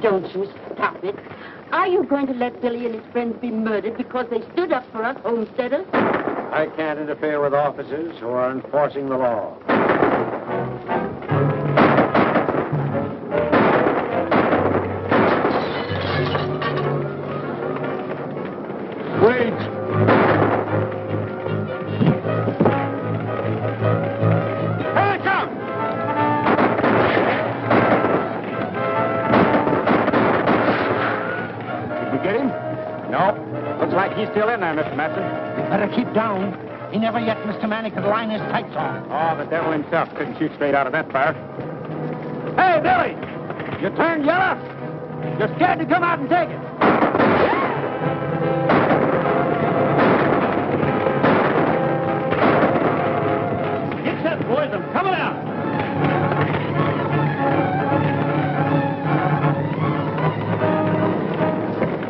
don't you stop it. Are you going to let Billy and his friends be murdered because they stood up for us homesteaders? I can't interfere with officers who are enforcing the law. Wait! Here they come! Did we get him? No. Looks like he's still in there, Mr. Matson. You better keep down. He never yet, Mr. Manny, could line his tights off. Oh, the devil himself couldn't shoot straight out of that fire. Hey, Billy! You turned yellow? You're scared to come out and take it. Get set, boys. I'm coming out.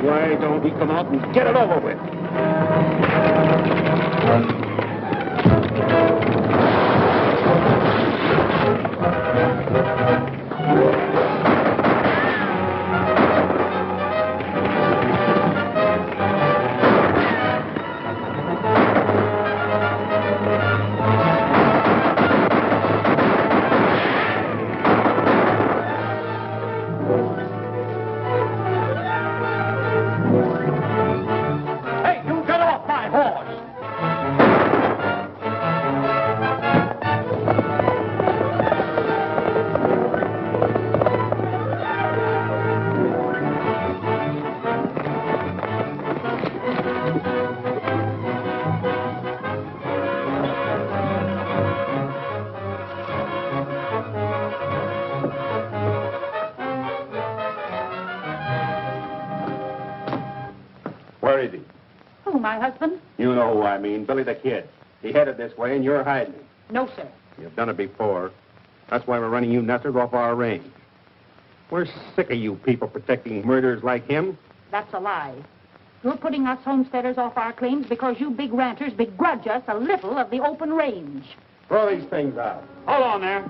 Why don't we come out and get it over with? Hey, you get off my horse! Where is he? Who, my husband? You know who I mean, Billy the Kid. He headed this way, and you're hiding him. No, sir. You've done it before. That's why we're running you nutters off our range. We're sick of you people protecting murderers like him. That's a lie. You're putting us homesteaders off our claims because you big ranchers begrudge us a little of the open range. Throw these things out. Hold on there.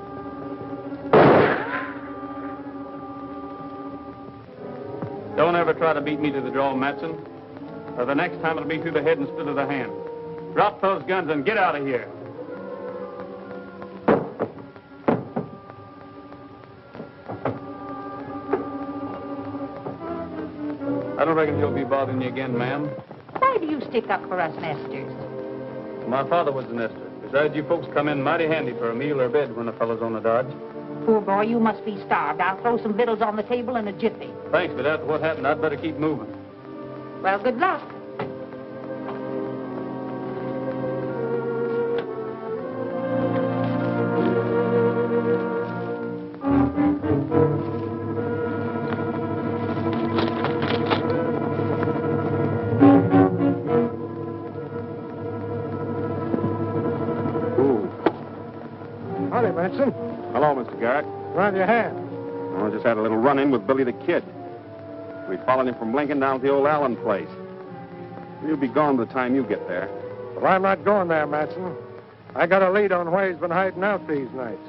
Don't ever try to beat me to the draw, Matson. Or the next time it'll be through the head instead of the hand. Drop those guns and get out of here. I don't reckon he'll be bothering you again, ma'am. Why do you stick up for us nesters? My father was a nester. Besides, you folks come in mighty handy for a meal or bed when a fellow's on the dodge. Poor boy, you must be starved. I'll throw some victuals on the table in a jiffy. Thanks, but after what happened, I'd better keep moving. Well, good luck. Howdy, Benson. Hello, Mr. Garrett. Round your hand. I just had a little run-in with Billy the Kid. We followed him from Lincoln down to the old Allen place. He'll be gone by the time you get there. Well, I'm not going there, Matson. I got a lead on where he's been hiding out these nights.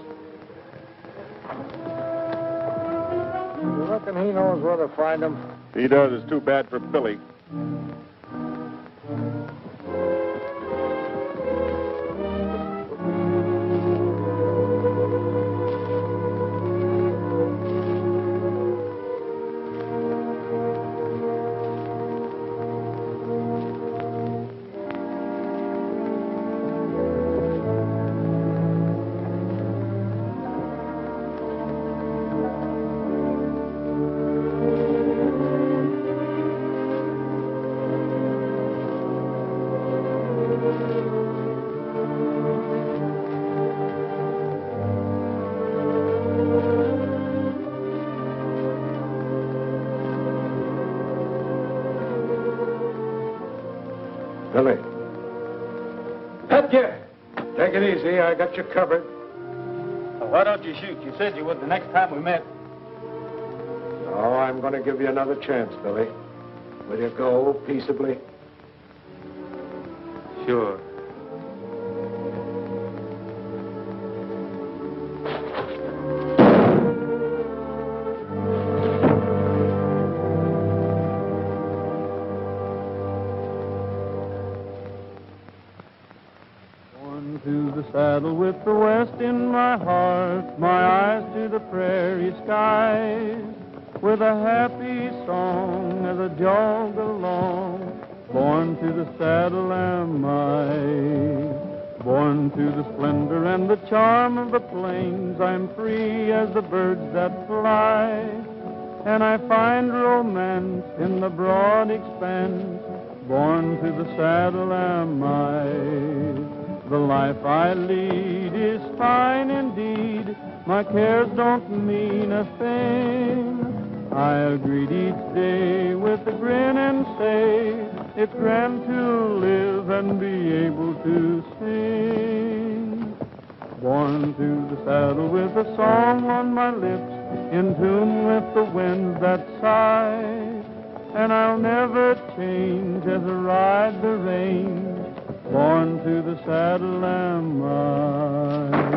You reckon he knows where to find him? He does. It's too bad for Billy. Billy. Edgar! Take it easy. I got you covered. Well, why don't you shoot? You said you would the next time we met. Oh, I'm going to give you another chance, Billy. Will you go peaceably? Sure. saddle with the west in my heart, my eyes to the prairie skies, with a happy song as I jog along. Born to the saddle am I, born to the splendor and the charm of the plains. I'm free as the birds that fly, and I find romance in the broad expanse. Born to the saddle am I. The life I lead is fine indeed. My cares don't mean a thing. I'll greet each day with a grin and say, it's grand to live and be able to sing. Born to the saddle with a song on my lips, in tune with the winds that sigh. And I'll never change as I ride the reins. Born to the saddle am I.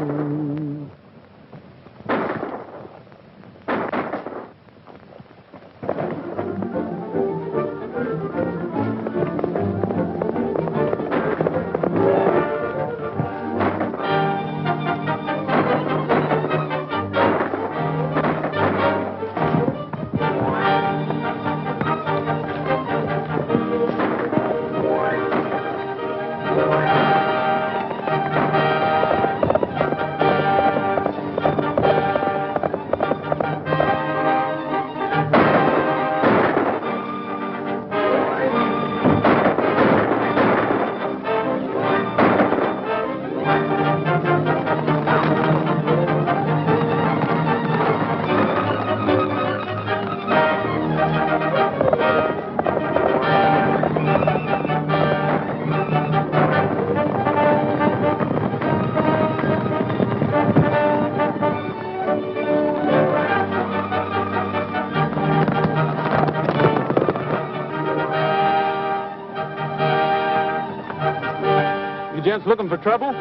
Gents looking for trouble?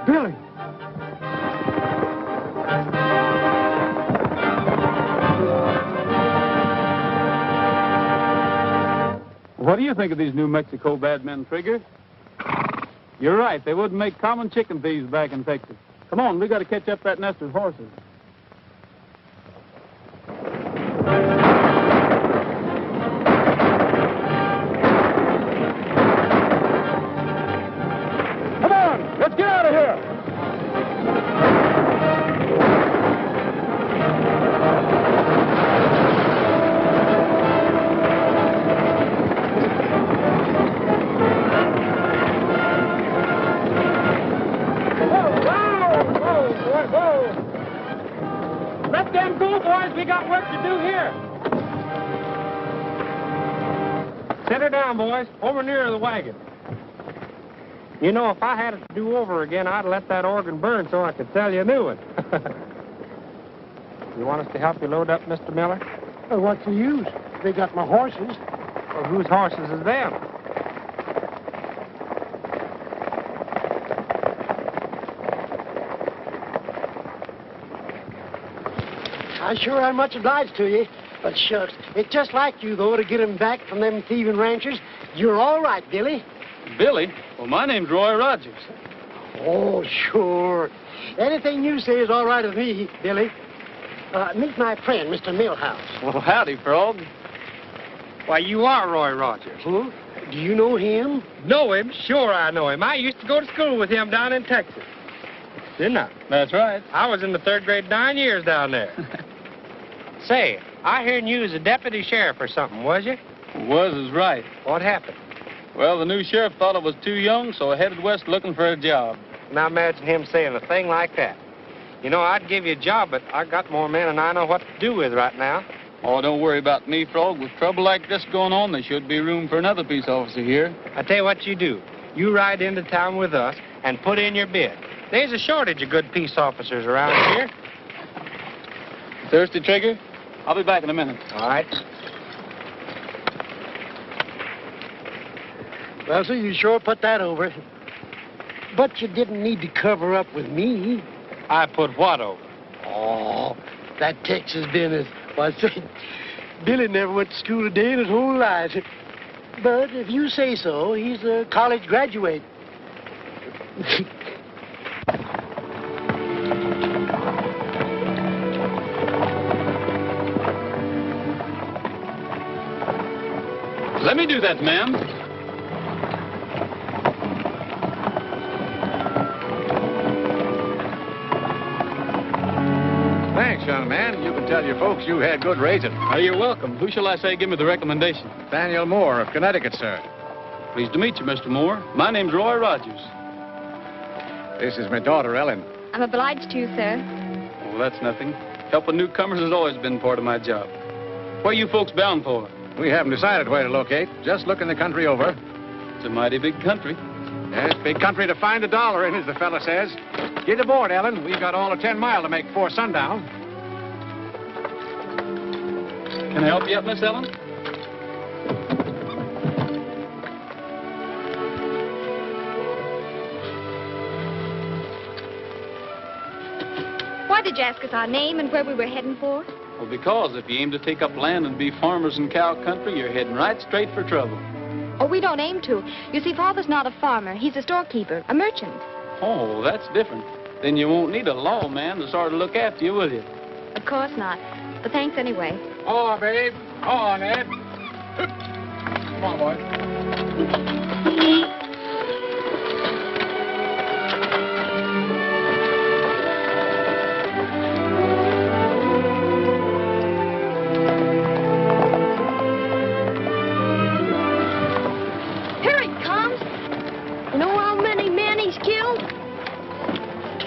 Billy! What do you think of these New Mexico bad men, Trigger? You're right. They wouldn't make common chicken thieves back in Texas. Come on, we got to catch up that nest of horses. Come on, let's get out of here. Let them go, boys. We got work to do here. Sit her down, boys. Over near the wagon. You know, if I had it to do over again, I'd let that organ burn so I could sell you a new one. You want us to help you load up, Mr. Miller? Well, what's the use? They got my horses. Well, whose horses is them? I sure am much obliged to you. But shucks, it's just like you, though, to get 'em back from them thieving ranchers. You're all right, Billy. Billy? Well, my name's Roy Rogers. Oh, sure. Anything you say is all right with me, Billy. Meet my friend, Mr. Millhouse. Well, howdy, Frog. Why, you are Roy Rogers. Huh? Do you know him? Know him? Sure I know him. I used to go to school with him down in Texas. Didn't I? That's right. I was in the 3rd grade 9 years down there. Say, I heard you was a deputy sheriff or something, was you? Was is right. What happened? Well, the new sheriff thought I was too young, so I headed west looking for a job. Now imagine him saying a thing like that. You know, I'd give you a job, but I got more men than I know what to do with right now. Oh, don't worry about me, Frog. With trouble like this going on, there should be room for another peace officer here. I tell you what you do. You ride into town with us and put in your bid. There's a shortage of good peace officers around here. Thirsty, Trigger? I'll be back in a minute. All right. Well, sir, you sure put that over. But you didn't need to cover up with me. I put what over? Oh, that Texas business. Why, say, Billy never went to school a day in his whole life. But if you say so, he's a college graduate. Let me do that, ma'am. Thanks, young man. You can tell your folks you had good raising. You're welcome. Who shall I say give me the recommendation? Daniel Moore of Connecticut, sir. Pleased to meet you, Mr. Moore. My name's Roy Rogers. This is my daughter, Ellen. I'm obliged to you, sir. Oh, that's nothing. Helping newcomers has always been part of my job. Where you folks bound for? We haven't decided where to locate. Just looking the country over. It's a mighty big country. Yes, big country to find $1 in, as the fella says. Get aboard, Ellen. We've got all of 10 mile to make before sundown. Can I help you up, Miss Ellen? Why did you ask us our name and where we were heading for? Well, because if you aim to take up land and be farmers in cow country, you're heading right straight for trouble. Oh, we don't aim to. You see, Father's not a farmer. He's a storekeeper, a merchant. Oh, that's different. Then you won't need a lawman to sort of look after you, will you? Of course not. But thanks anyway. Oh, babe. Oh, Ned. Come on, boy. Here he comes. You know how many men he's killed?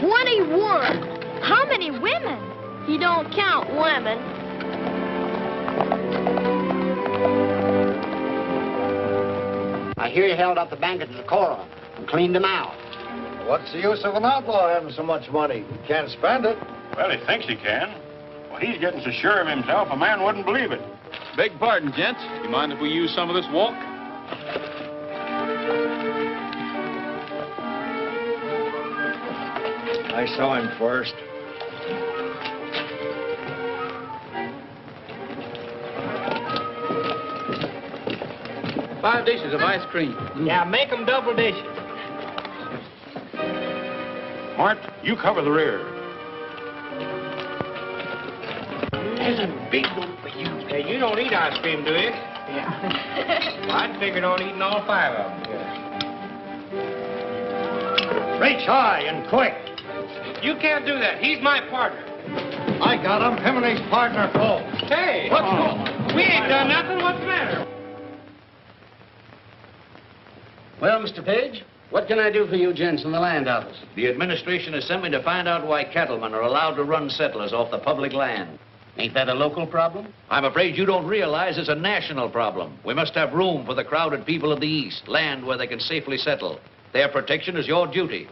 21. How many women? He don't count women. I hear you held up the bank at Decorah and cleaned them out. What's the use of an outlaw having so much money? He can't spend it. Well, he thinks he can. Well, he's getting so sure of himself, a man wouldn't believe it. Beg pardon, gents. You mind if we use some of this walk? I saw him first. Five dishes of ice cream. Yeah, make 'em double dishes. Mart, you cover the rear. There's a big one for you. Hey, you don't eat ice cream, do you? Yeah. Well, I'd figured on eating all 5 of them. Reach high and quick. You can't do that. He's my partner. I got him. Him and his partner, Paul. Hey, What's wrong? we ain't done nothing. What's the matter? Well, Mr. Page, what can I do for you gents in the land office? The administration has sent me to find out why cattlemen are allowed to run settlers off the public land. Ain't that a local problem? I'm afraid you don't realize it's a national problem. We must have room for the crowded people of the East, land where they can safely settle. Their protection is your duty.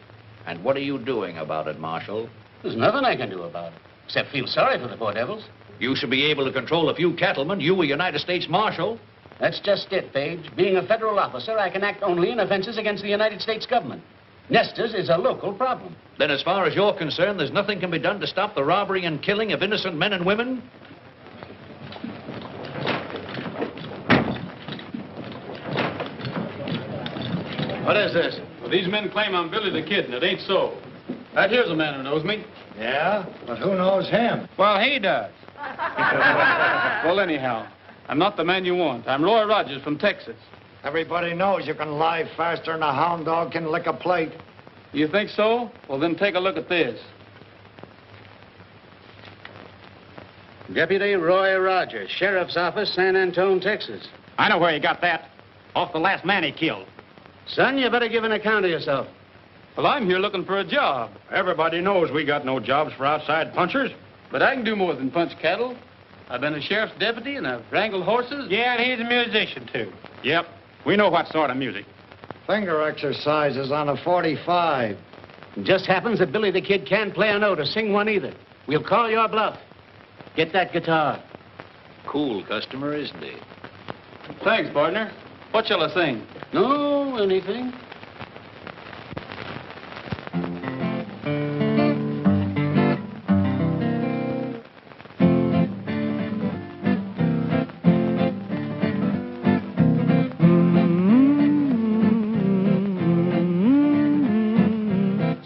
And what are you doing about it, Marshal? There's nothing I can do about it, except feel sorry for the poor devils. You should be able to control a few cattlemen. You, a United States Marshal. That's just it, Page. Being a federal officer, I can act only in offenses against the United States government. Nestor's is a local problem. Then as far as you're concerned, there's nothing can be done to stop the robbery and killing of innocent men and women? What is this? Well, these men claim I'm Billy the Kid, and it ain't so. Right here's a man who knows me. Yeah? But who knows him? Well, he does. Well, anyhow, I'm not the man you want. I'm Roy Rogers from Texas. Everybody knows you can lie faster than a hound dog can lick a plate. You think so? Well, then take a look at this. Deputy Roy Rogers, Sheriff's Office, San Antone, Texas. I know where you got that. Off the last man he killed. Son, you better give an account of yourself. Well, I'm here looking for a job. Everybody knows we got no jobs for outside punchers. But I can do more than punch cattle. I've been a sheriff's deputy, and I've wrangled horses. Yeah, and he's a musician, too. Yep. We know what sort of music. Finger exercises on a 45. It just happens that Billy the Kid can't play a note or sing one either. We'll call your bluff. Get that guitar. Cool customer, isn't he? Thanks, partner. What shall I sing? No, anything.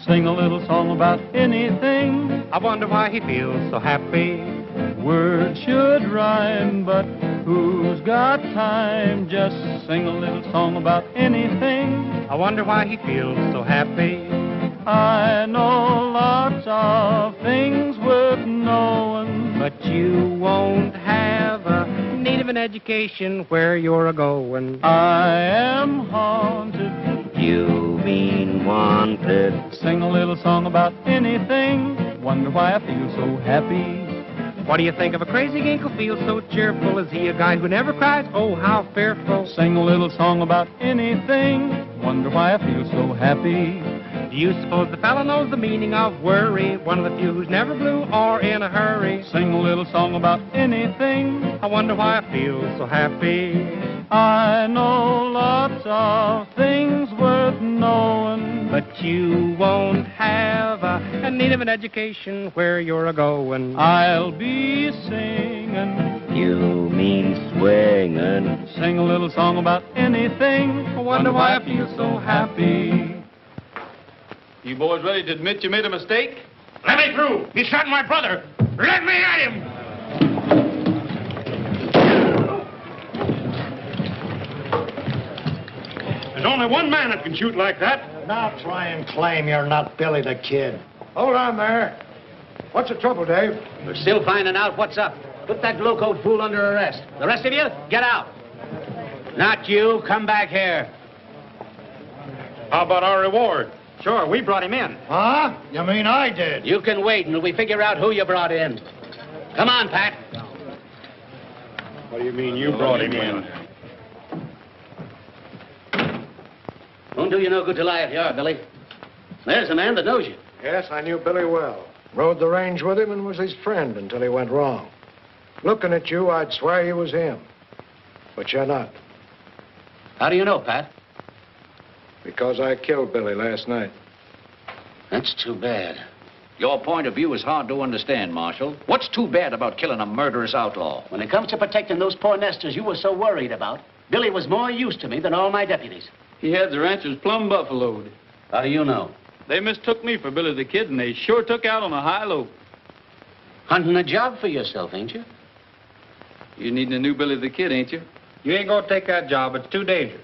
Sing a little song about anything. I wonder why he feels so happy. Words should rhyme, but Who's got time? Just sing a little song about anything. I wonder why he feels so happy. I know lots of things worth knowing, But you won't have a need of an education where you're a-going. I am haunted. You mean wanted. Sing a little song about anything. Wonder why I feel so happy. What do you think of a crazy gink who feels so cheerful? Is he a guy who never cries? Oh, how fearful. Sing a little song about anything. Wonder why I feel so happy. Do you suppose the fellow knows the meaning of worry? One of the few who's never blue or in a hurry. Sing a little song about anything. I wonder why I feel so happy. I know lots of things worth knowing, But you won't have a need of an education where you're a-going. I'll be singing. You mean swinging. Sing a little song about anything. I wonder why I feel so happy. You boys ready to admit you made a mistake? Let me through. He shot my brother. Let me at him. There's only one man that can shoot like that. Now try and claim you're not Billy the Kid. Hold on there. What's the trouble, Dave? We're still finding out what's up. Put that glowcoat fool under arrest. The rest of you, get out. Not you. Come back here. How about our reward? Sure, we brought him in. Huh? You mean I did? You can wait until we figure out who you brought in. Come on, Pat. What do you mean you brought him in? Won't do you no good to lie if you are, Billy. There's a man that knows you. Yes, I knew Billy well. Rode the range with him and was his friend until he went wrong. Looking at you, I'd swear he was him. But you're not. How do you know, Pat? Because I killed Billy last night. That's too bad. Your point of view is hard to understand, Marshal. What's too bad about killing a murderous outlaw? When it comes to protecting those poor nesters you were so worried about, Billy was more use to me than all my deputies. He had the ranchers plumb buffaloed. How do you know? They mistook me for Billy the Kid, and they sure took out on a high low. Hunting a job for yourself, ain't you? You needing a new Billy the Kid, ain't you? You ain't gonna take that job. It's too dangerous.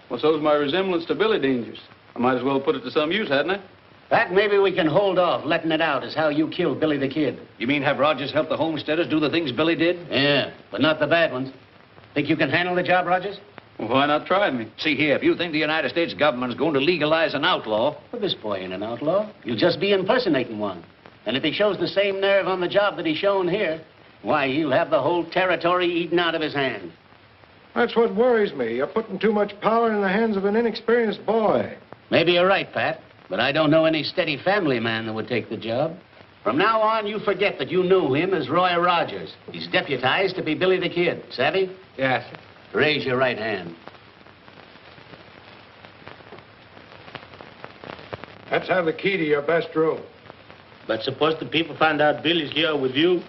Well, so's my resemblance to Billy Dangerous. I might as well put it to some use, hadn't I? Pat, maybe we can hold off letting it out as how you killed Billy the Kid. You mean have Rogers help the homesteaders do the things Billy did? Yeah, but not the bad ones. Think you can handle the job, Rogers? Well, why not try me? See here, if you think the United States government's going to legalize an outlaw... Well, this boy ain't an outlaw. You'll just be impersonating one. And if he shows the same nerve on the job that he's shown here, why, he'll have the whole territory eaten out of his hand. That's what worries me. You're putting too much power in the hands of an inexperienced boy. Maybe you're right, Pat, but I don't know any steady family man that would take the job. From now on, you forget that you knew him as Roy Rogers. He's deputized to be Billy the Kid. Savvy? Yes. Raise your right hand. Let's have the key to your best room. But suppose the people find out Billy's here with you,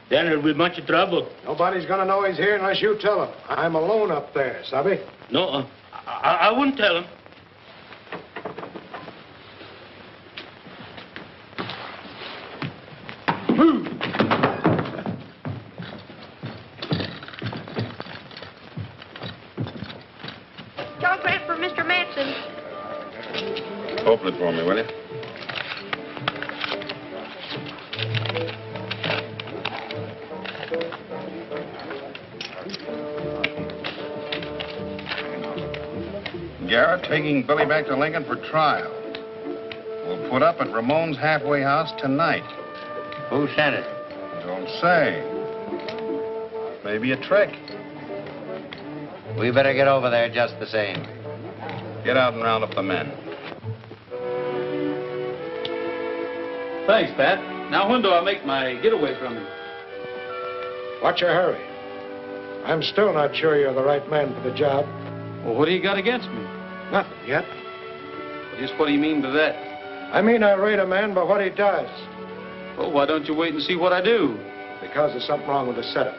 then it'll be much trouble. Nobody's gonna know he's here unless you tell him. I'm alone up there, Sabby. No, I wouldn't tell him. Telegram for Mr. Manson. Open it for me, will you? Garrett taking Billy back to Lincoln for trial. We'll put up at Ramon's halfway house tonight. Who sent it? Don't say. Maybe a trick. We better get over there just the same. Get out and round up the men. Thanks, Pat. Now, when do I make my getaway from you? What's your hurry? I'm still not sure you're the right man for the job. Well, what do you got against me? Nothing yet. Just what do you mean by that? I mean I rate a man by what he does. Well, why don't you wait and see what I do? Because there's something wrong with the setup.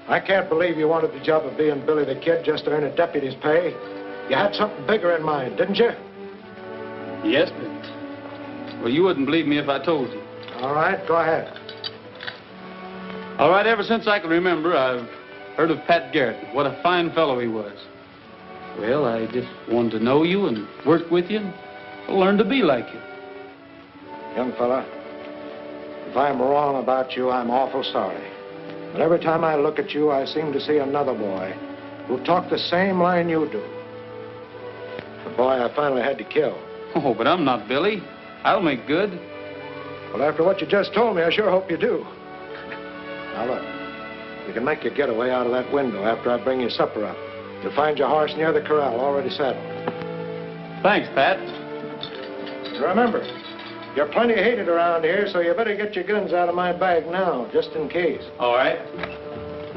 I can't believe you wanted the job of being Billy the Kid just to earn a deputy's pay. You had something bigger in mind, didn't you? Yes, but... Well, you wouldn't believe me if I told you. All right, go ahead. All right, ever since I can remember, I've Heard of Pat Garrett. What a fine fellow he was. Well, I just wanted to know you and work with you and learn to be like you. Young fella, if I'm wrong about you, I'm awful sorry. But every time I look at you, I seem to see another boy who talked the same line you do. The boy I finally had to kill. Oh, but I'm not Billy. I'll make good. Well, after what you just told me, I sure hope you do. Now, look. You can make your getaway out of that window after I bring your supper up. You'll find your horse near the corral, already saddled. Thanks, Pat. Remember, you're plenty hated around here, so you better get your guns out of my bag now, just in case. All right.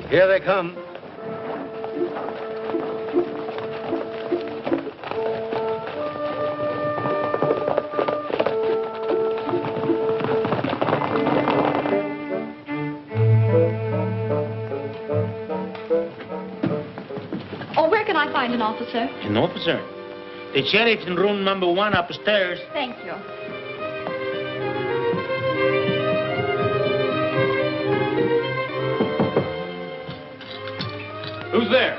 Here they come. Oh, where can I find an officer? An officer? The sheriff's in room number 1 upstairs. Thank you. Who's there?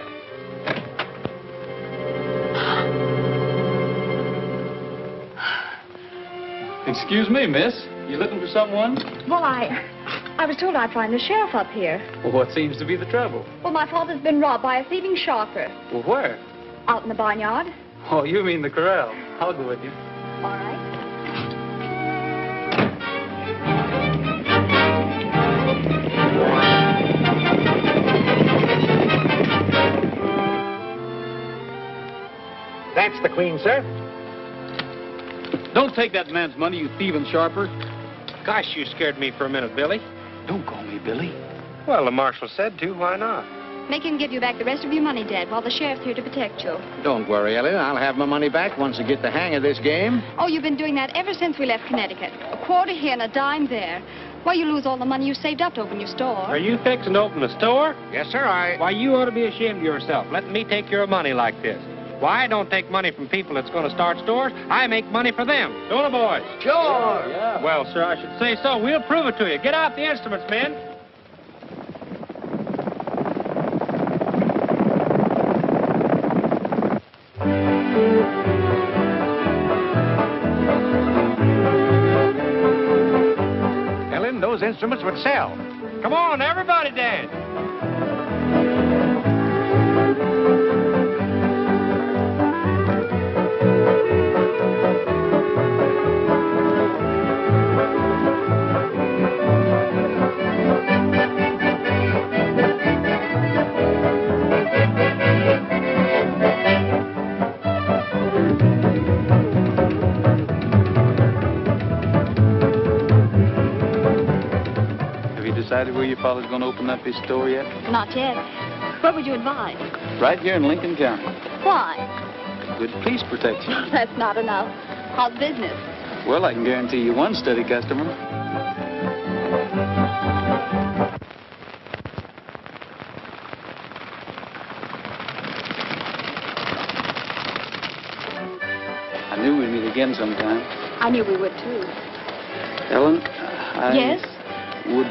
Excuse me, miss. You looking for someone? Well, I was told I'd find the sheriff up here. Well, what seems to be the trouble? Well, my father's been robbed by a thieving sharper. Well, where? Out in the barnyard. Oh, you mean the corral. I'll go with you. All right. That's the Queen, sir. Don't take that man's money, you thieving sharper. Gosh, you scared me for a minute, Billy. Don't call me Billy. Well, the marshal said to. Why not? Make him give you back the rest of your money, Dad, while the sheriff's here to protect you. Don't worry, Ellen. I'll have my money back once I get the hang of this game. Oh, you've been doing that ever since we left Connecticut. A quarter here and a dime there. Why, you lose all the money you saved up to open your store. Are you fixing to open a store? Yes, sir, Why, you ought to be ashamed of yourself, letting me take your money like this. Why, I don't take money from people that's going to start stores. I make money for them. Don't I, boys? Sure. Yeah. Well, sir, I should say so. We'll prove it to you. Get out the instruments, men. Ellen, those instruments would sell. Come on, everybody dance. Decided where your father's going to open up his store yet? Not yet. What would you advise? Right here in Lincoln County. Why? Good police protection. That's not enough. How's business? Well, I can guarantee you one steady customer. I knew we'd meet again sometime. I knew we would, too. Ellen, Yes? would...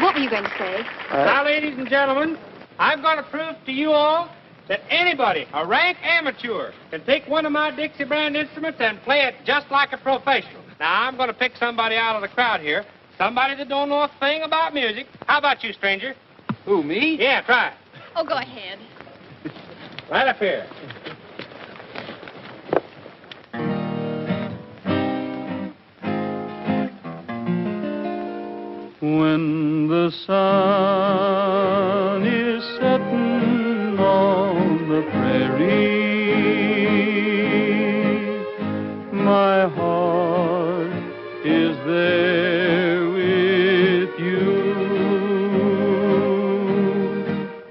What were you going to say? Now, ladies and gentlemen, I'm going to prove to you all that anybody, a rank amateur, can take one of my Dixie brand instruments and play it just like a professional. Now, I'm going to pick somebody out of the crowd here, somebody that don't know a thing about music. How about you, stranger? Who, me? Yeah, try it. Oh, go ahead. Right up here. When the sun is setting on the prairie, my heart is there with you.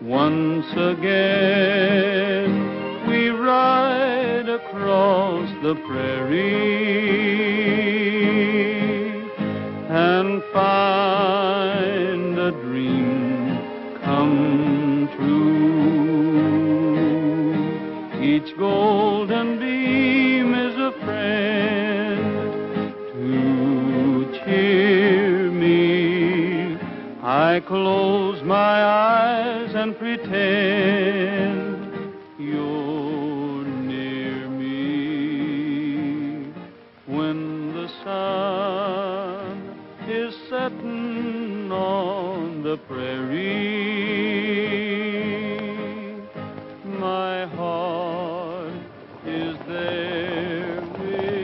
Once again we ride across the prairie and find a dream come true. Each golden beam is a friend to cheer me I close my eyes and pretend you're near me. When the sun is setting on the prairie, my heart is there with you.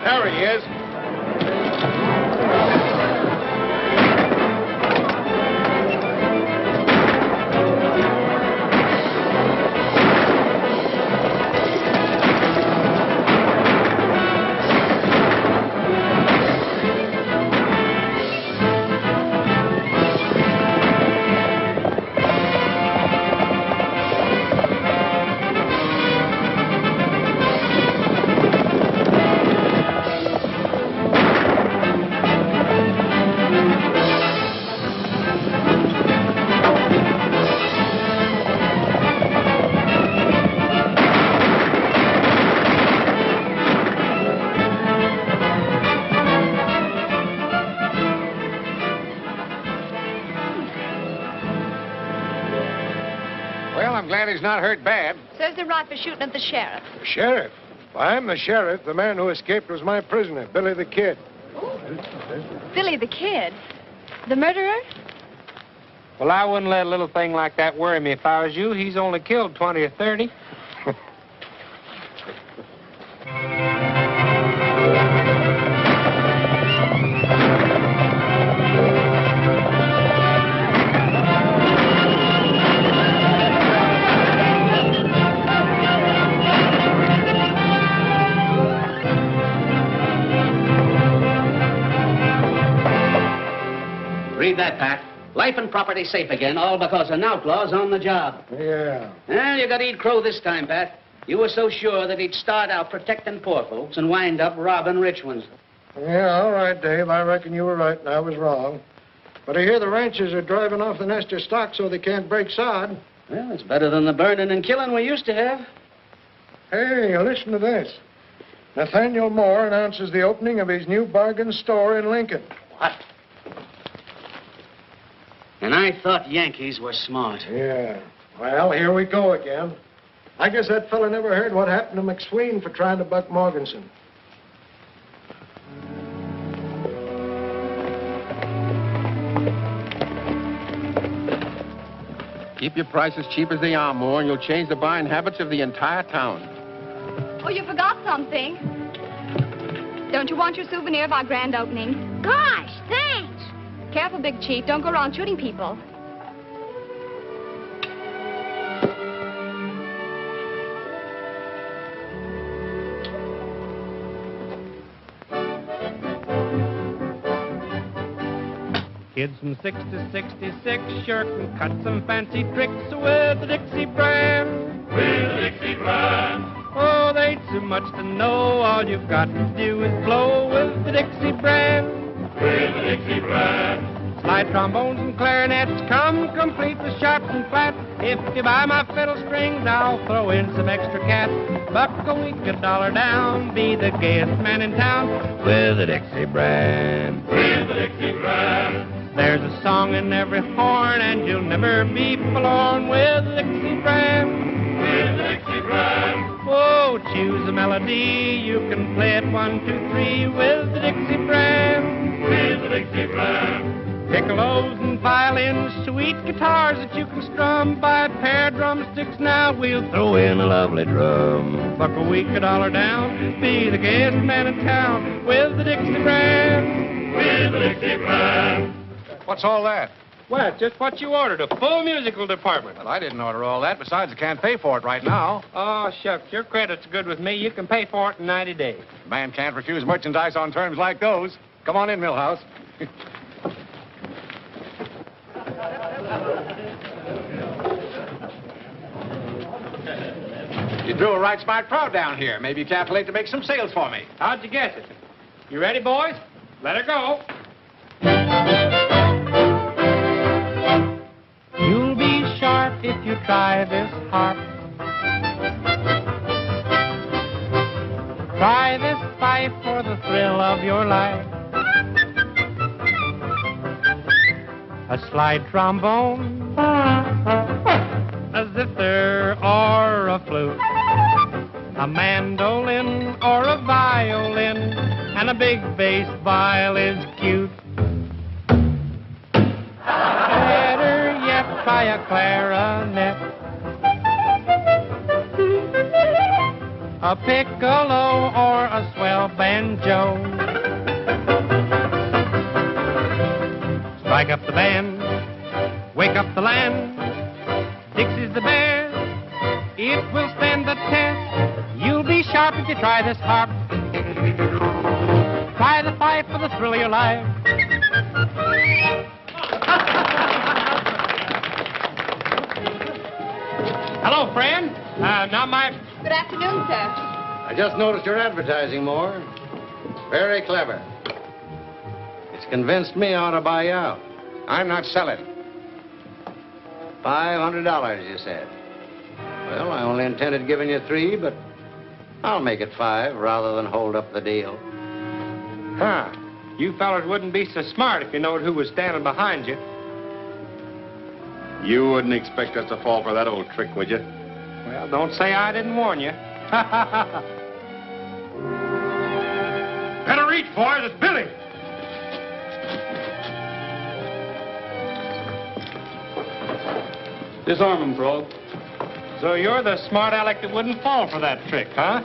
There he is. Well, I'm glad he's not hurt bad. Says they're right for shooting at the sheriff. The sheriff? Why, I'm the sheriff. The man who escaped was my prisoner, Billy the Kid. Billy the Kid? The murderer? Well, I wouldn't let a little thing like that worry me if I was you. He's only killed 20 or 30. Read that, Pat. Life and property safe again, all because an outlaw's on the job. Yeah. Well, you got to eat crow this time, Pat. You were so sure that he'd start out protecting poor folks and wind up robbing rich ones. Yeah, all right, Dave. I reckon you were right and I was wrong. But I hear the ranchers are driving off the Nestor stock so they can't break sod. Well, it's better than the burning and killing we used to have. Hey, listen to this. Nathaniel Moore announces the opening of his new bargain store in Lincoln. What? And I thought Yankees were smart. Yeah. Well, here we go again. I guess that fella never heard what happened to McSween for trying to buck Morganson. Keep your prices cheap as they are, Moore, and you'll change the buying habits of the entire town. Oh, you forgot something. Don't you want your souvenir of our grand opening? Gosh, thanks. Careful, Big Chief. Don't go around shooting people. Kids from 6 to 66 sure can cut some fancy tricks with the Dixie brand. With the Dixie brand. Oh, they ain't too much to know. All you've got to do is blow with the Dixie brand. With the Dixie brand. Slide trombones and clarinets come complete with sharps and flats. If you buy my fiddle strings, I'll throw in some extra cats. Buck a week, $1 down. Be the gayest man in town with the Dixie brand. With the Dixie brand. There's a song in every horn, and you'll never be forlorn with the Dixie brand. With the Dixie brand. Oh, choose a melody. You can play it 1, 2, 3 with the Dixie brand. With the Dixie brand. Piccolos and violins, sweet guitars that you can strum. Buy a pair of drumsticks now, we'll throw in a lovely drum. Buck a week, $1 down. Be the gayest man in town with the Dixie brand. With the Dixie brand. What's all that? Well, it's just what you ordered, a full musical department. Well, I didn't order all that. Besides, I can't pay for it right now. Oh, shucks, your credit's good with me. You can pay for it in 90 days. A man can't refuse merchandise on terms like those. Come on in, Millhouse. You drew a right smart crowd down here. Maybe you calculate to make some sales for me. How'd you guess it? You ready, boys? Let her go. You'll be sharp if you try this harp. Try this your life. A slide trombone, a zither or a flute, a mandolin or a violin, and a big bass viol is cute. Better yet, try a clarinet, a piccolo or a swell banjo. Strike up the band, wake up the land. Dixie's the bear, it will stand the test. You'll be sharp if you try this harp. Try the fife for the thrill of your life. Hello, friend. Now my... Good afternoon, sir. I just noticed your advertising, Moore. Very clever. It's convinced me I ought to buy you out. I'm not selling. $500, you said. Well, I only intended giving you $3, but I'll make it $5 rather than hold up the deal. Huh. You fellas wouldn't be so smart if you knowed who was standing behind you. You wouldn't expect us to fall for that old trick, would you? Well, don't say I didn't warn you. Better reach, boys. It's Billy. Disarm him, Frog. So you're the smart aleck that wouldn't fall for that trick, huh?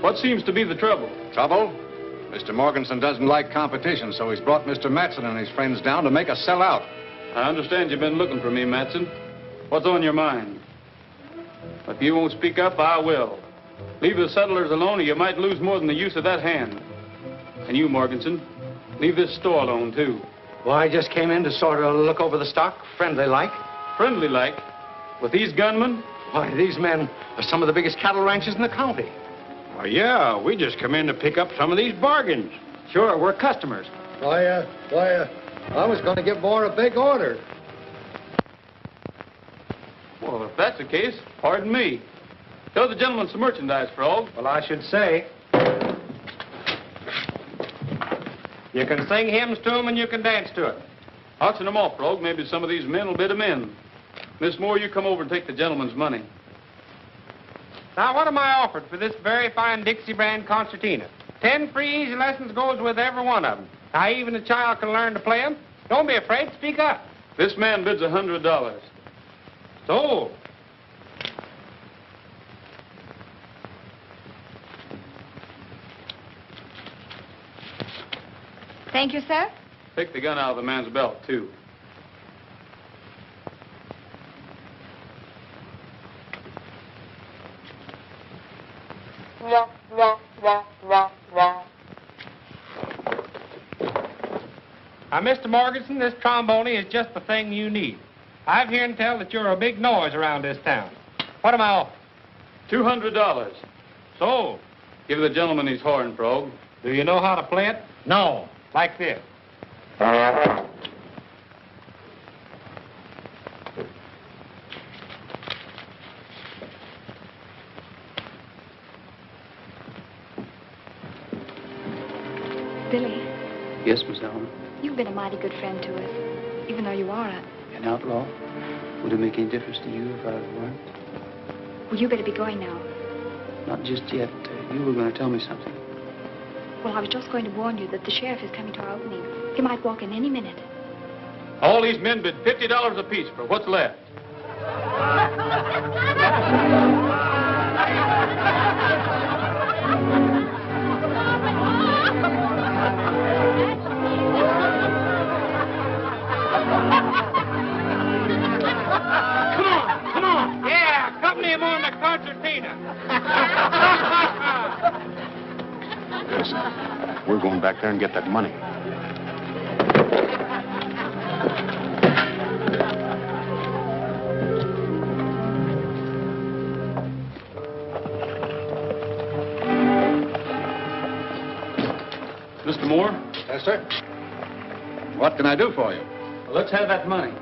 What seems to be the trouble? Trouble? Mr. Morganson doesn't like competition, so he's brought Mr. Matson and his friends down to make us sell out. I understand you've been looking for me, Matson. What's on your mind? If you won't speak up, I will. Leave the settlers alone or you might lose more than the use of that hand. And you, Morganson, leave this store alone, too. Well, I just came in to sort of look over the stock, friendly-like. Friendly-like? With these gunmen? Why, these men are some of the biggest cattle ranches in the county. Oh, yeah, we just come in to pick up some of these bargains. Sure, we're customers. I was going to give Moore a big order. Well, if that's the case, pardon me. Show the gentleman some merchandise, Frog. Well, I should say. You can sing hymns to them and you can dance to it. Auction them off, Frog. Maybe some of these men will bid them in. Miss Moore, you come over and take the gentleman's money. Now, what am I offered for this very fine Dixie brand concertina? 10 free easy lessons goes with every one of them. Now, even a child can learn to play them. Don't be afraid. Speak up. This man bids $100. Sold. Thank you, sir. Take the gun out of the man's belt, too. Now, Mr. Morganson, this trombone is just the thing you need. I've heard tell that you're a big noise around this town. What am I offering? $200. Sold. Give the gentleman his horn, Frog. Do you know how to play it? No. Like this. Billy, Yes, Miss Allen. you've been a mighty good friend to us, even though you are An outlaw? Would it make any difference to you if I weren't? Well, you better be going now. Not just yet. You were going to tell me something. Well, I was just going to warn you that the sheriff is coming to our opening. He might walk in any minute. All these men bid $50 apiece for what's left. Come on. Yeah, accompany him on the concertina. Listen, we're going back there and get that money. Mr. Moore? Yes, sir. What can I do for you? Well, let's have that money.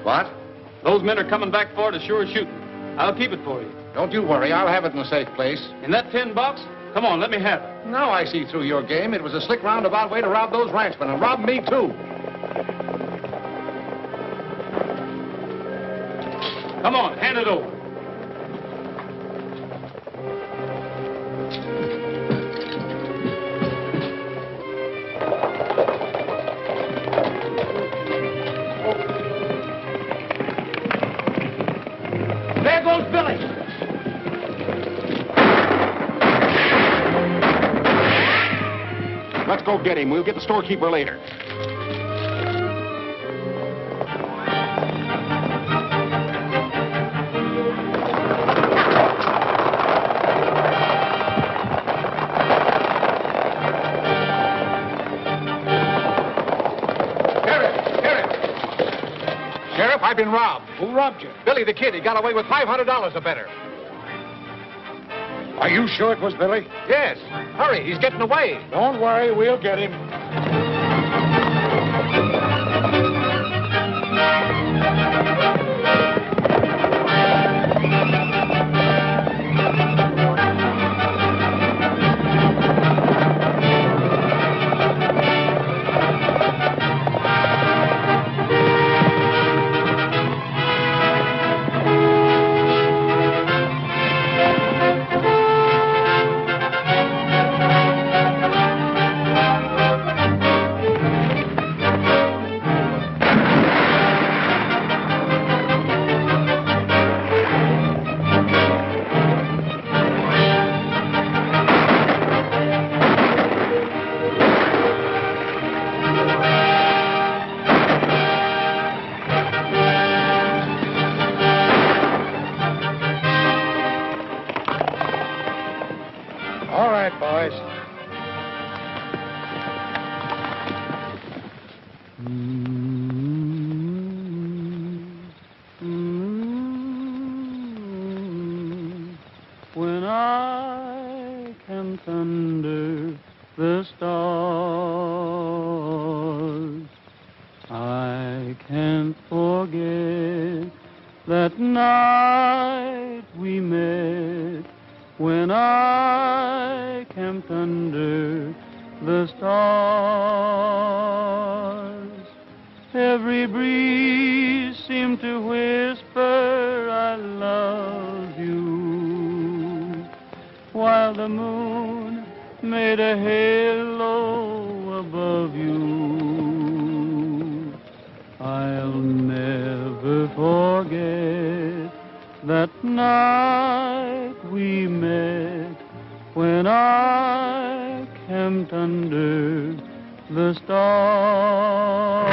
What? Those men are coming back for it as sure as shooting. I'll keep it for you. Don't you worry. I'll have it in a safe place. In that tin box? Come on, let me have it. Now I see through your game. It was a slick roundabout way to rob those ranchmen, and rob me, too. Come on, hand it over. There goes Billy. Let's go get him. We'll get the storekeeper later. Sheriff, I've been robbed. Who robbed you? Billy the Kid. He got away with $500 or better. Are you sure it was Billy? Yes. Hurry, he's getting away. Don't worry, we'll get him. All right, boys. When I can thunder the stars, I can't forget that night we met. When I camped under the stars, every breeze seemed to whisper, I love you, while the moon made a halo above you. I'll never forget that night we met, when I camped under the stars.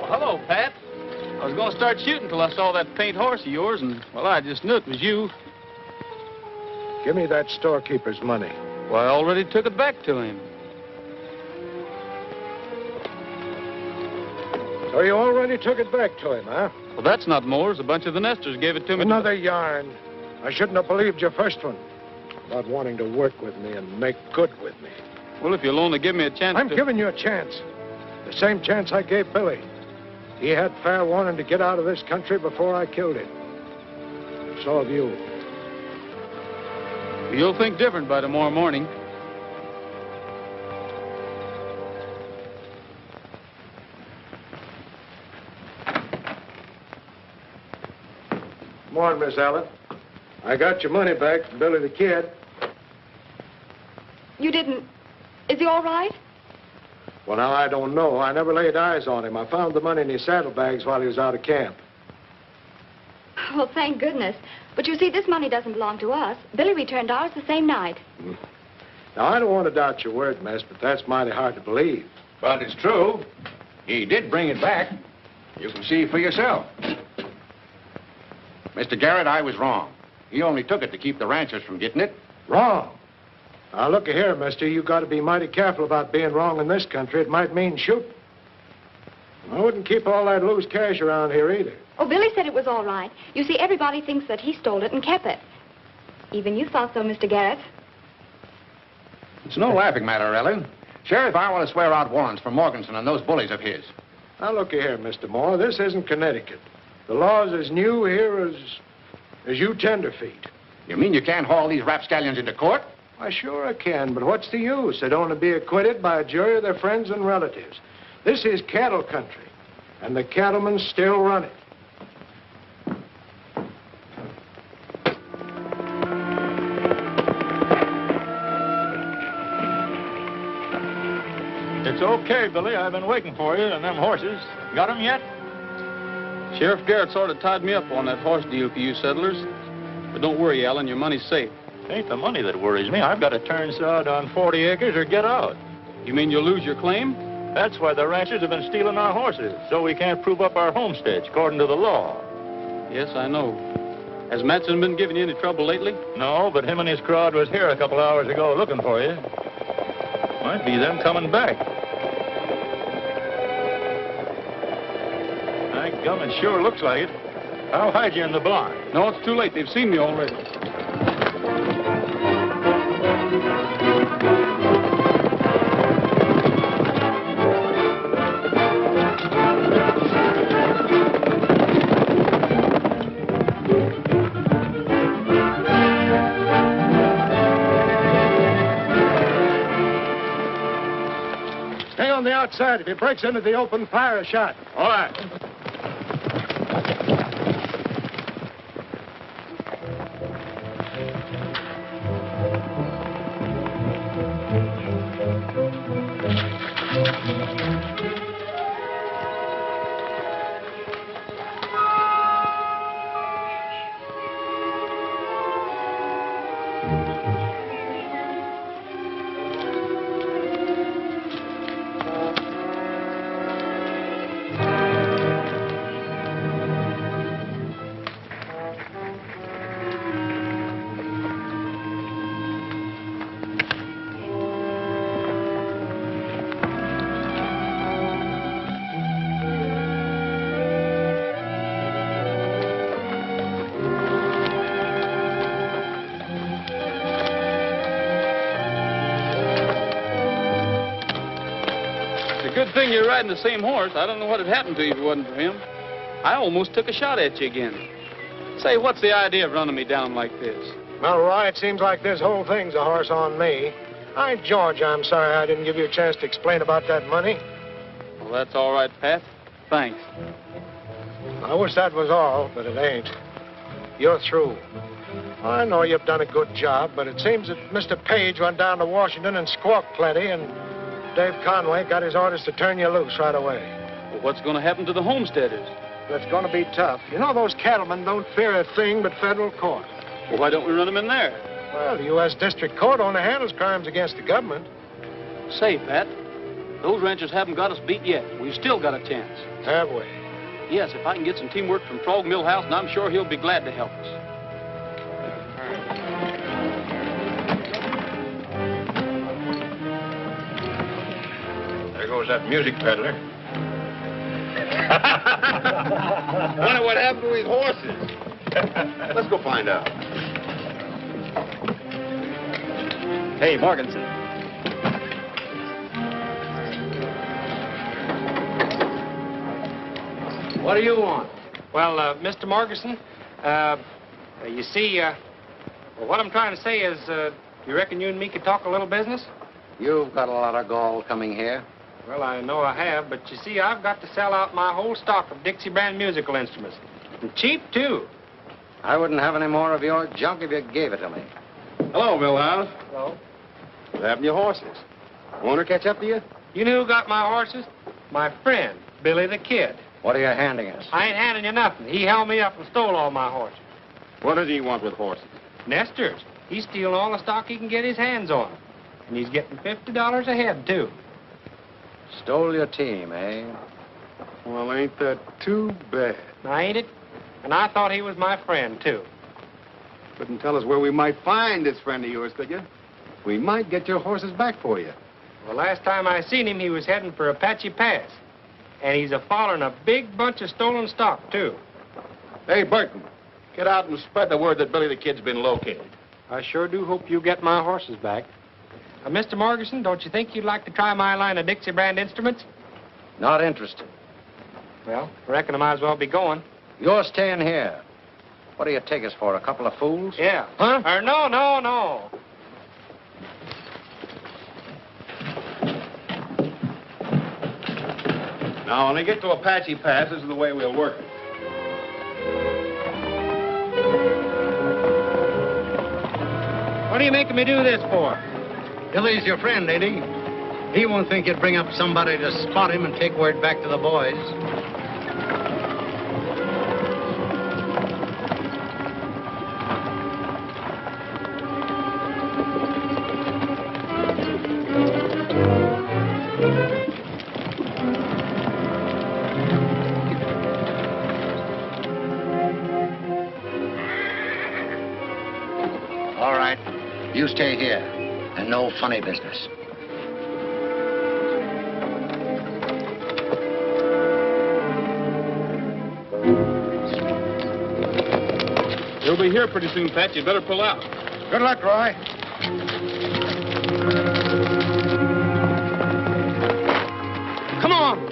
Hello, Pat. I was going to start shooting till I saw that paint horse of yours, and, well, I just knew it was you. Give me that storekeeper's money. Well, I already took it back to him. So you already took it back to him, huh? Well, that's not Moore's. A bunch of the Nestors gave it to me. Another yarn. I shouldn't have believed your first one about wanting to work with me and make good with me. Well, if you'll only give me a chance I'm giving you a chance. The same chance I gave Billy. He had fair warning to get out of this country before I killed him. So have you. You'll think different by tomorrow morning. Come on, Miss Allen. I got your money back from Billy the Kid. You didn't. Is he all right? Well, now, I don't know. I never laid eyes on him. I found the money in his saddlebags while he was out of camp. Well, thank goodness. But you see, this money doesn't belong to us. Billy returned ours the same night. Now, I don't want to doubt your word, miss, but that's mighty hard to believe. But it's true. He did bring it back. You can see for yourself. Mr. Garrett, I was wrong. He only took it to keep the ranchers from getting it. Wrong. Now, look here, mister. You got to be mighty careful about being wrong in this country. It might mean shooting. I wouldn't keep all that loose cash around here either. Oh, Billy said it was all right. You see, everybody thinks that he stole it and kept it. Even you thought so, Mr. Garrett. It's no laughing matter, Ellen. Sheriff, I want to swear out warrants for Morganson and those bullies of his. Now, look here, Mr. Moore. This isn't Connecticut. The law's as new here as you tenderfeet. You mean you can't haul these rapscallions into court? Why, sure I can, but what's the use? They'd only be acquitted by a jury of their friends and relatives. This is cattle country, and the cattlemen still run it. It's okay, Billy. I've been waiting for you and them horses. Got 'em yet? Sheriff Garrett sort of tied me up on that horse deal for you settlers. But don't worry, Alan, your money's safe. It ain't the money that worries me. I've got to turn sod on 40 acres or get out. You mean you'll lose your claim? That's why the ranchers have been stealing our horses, so we can't prove up our homesteads according to the law. Yes, I know. Has Matson been giving you any trouble lately? No, but him and his crowd was here a couple hours ago looking for you. Might be them coming back. My gum, it sure looks like it. I'll hide you in the barn. No, it's too late. They've seen me already. Stay on the outside. If he breaks into the open, fire a shot. All right. Good thing you're riding the same horse. I don't know what had happened to you if it wasn't for him. I almost took a shot at you again. Say, what's the idea of running me down like this? Well, Roy, it seems like this whole thing's a horse on me. All right, George, I'm sorry I didn't give you a chance to explain about that money. Well, that's all right, Pat. Thanks. I wish that was all, but it ain't. You're through. I know you've done a good job, but it seems that Mr. Page went down to Washington and squawked plenty, and Dave Conway got his orders to turn you loose right away. Well, what's going to happen to the homesteaders? It's going to be tough. You know, those cattlemen don't fear a thing but federal court. Well, why don't we run them in there? Well, the U.S. District Court only handles crimes against the government. Say, Pat, those ranchers haven't got us beat yet. We've still got a chance. Have we? Yes, if I can get some teamwork from Frog Millhouse, and I'm sure he'll be glad to help us. There goes that music peddler. Wonder what happened to his horses. Let's go find out. Hey, Morganson. What do you want? Well, Mr. Morganson, you see, well, what I'm trying to say is, you reckon you and me could talk a little business? You've got a lot of gall coming here. Well, I know I have, but you see, I've got to sell out my whole stock of Dixie brand musical instruments. And cheap, too. I wouldn't have any more of your junk if you gave it to me. Hello, Millhouse. Hello. What happened to your horses? Owner catch up to you? You know who got my horses? My friend, Billy the Kid. What are you handing us? I ain't handing you nothing. He held me up and stole all my horses. What does he want with horses? Nesters. He's stealing all the stock he can get his hands on. And he's getting $50 a head, too. Stole your team, eh? Well, ain't that too bad? Now, ain't it? And I thought he was my friend, too. Couldn't tell us where we might find this friend of yours, could you? We might get your horses back for you. Well, last time I seen him, he was heading for Apache Pass. And he's a-following a big bunch of stolen stock, too. Hey, Burton, get out and spread the word that Billy the Kid's been located. I sure do hope you get my horses back. Mr. Morganson, don't you think you'd like to try my line of Dixie brand instruments? Not interested. Well, I reckon I might as well be going. You're staying here. What do you take us for, a couple of fools? Yeah. Huh? No. Now, when they get to Apache Pass, this is the way we'll work it. What are you making me do this for? Billy's your friend, ain't he? He won't think you'd bring up somebody to spot him and take word back to the boys. All right. You stay here. And no funny business. He'll be here pretty soon, Pat. You better pull out. Good luck, Roy. Come on.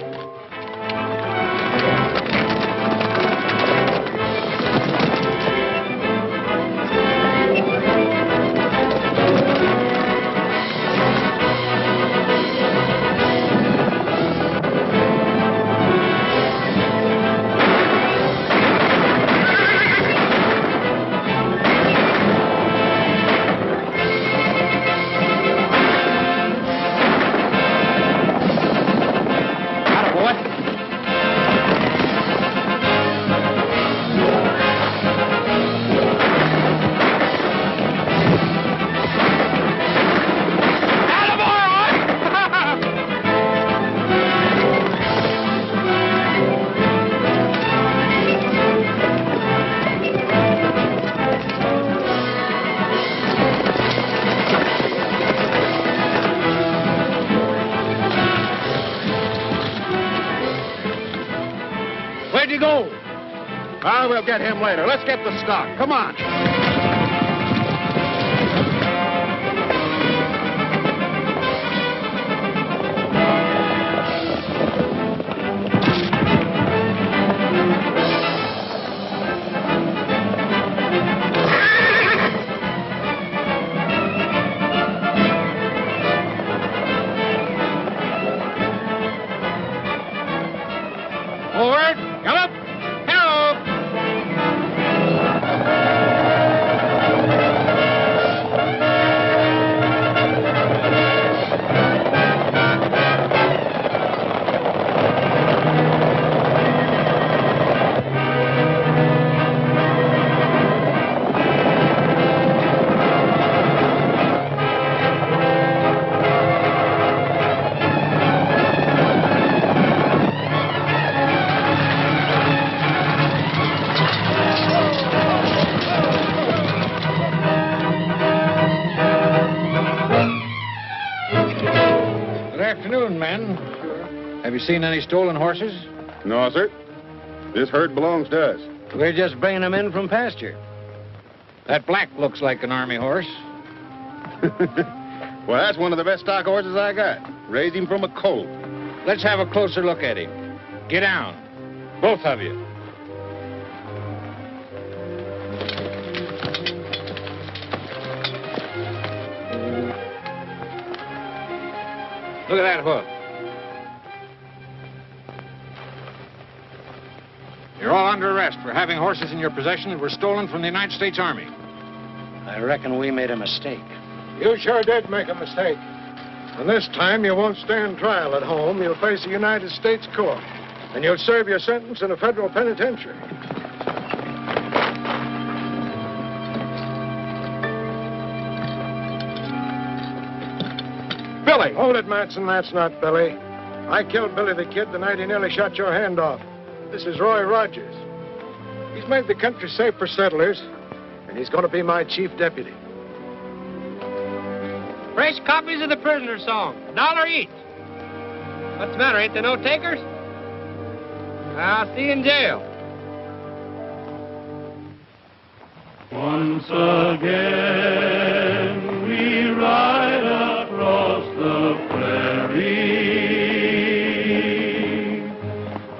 Where'd you go? Ah, we'll get him later. Let's get the stock. Come on. Forward. Come up. Hello. Good afternoon, men. Have you seen any stolen horses? No, sir. This herd belongs to us. We're just bringing them in from pasture. That black looks like an army horse. Well, that's one of the best stock horses I got. Raised him from a colt. Let's have a closer look at him. Get down. Both of you. Look at that hoof. You're all under arrest for having horses in your possession that were stolen from the United States Army. I reckon we made a mistake. You sure did make a mistake. And this time you won't stand trial at home. You'll face a United States court. And you'll serve your sentence in a federal penitentiary. Billy! Hold it, Matson. That's not Billy. I killed Billy the Kid the night he nearly shot your hand off. This is Roy Rogers. He's made the country safe for settlers, and he's going to be my chief deputy. Fresh copies of the prisoner song, $1 each. What's the matter? Ain't there no takers? I'll see you in jail. Once again we ride across the prairie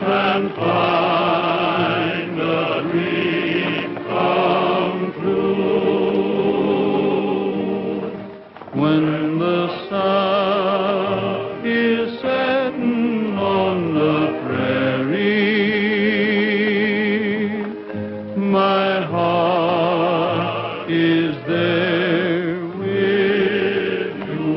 and find a dream come true. When the sun is setting on the prairie, my heart is there with you.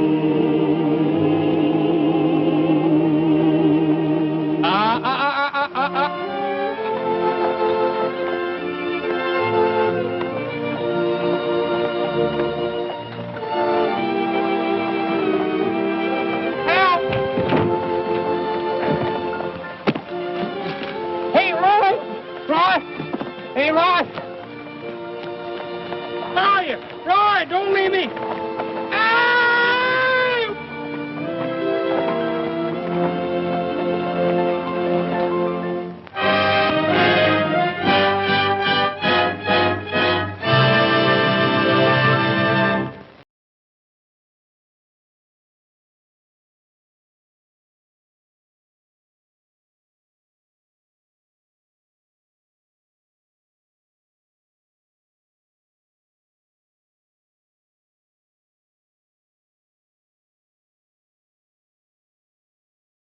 Help! Hey, Roy! Roy! Hey, Roy! Where are you? Roy, don't leave me!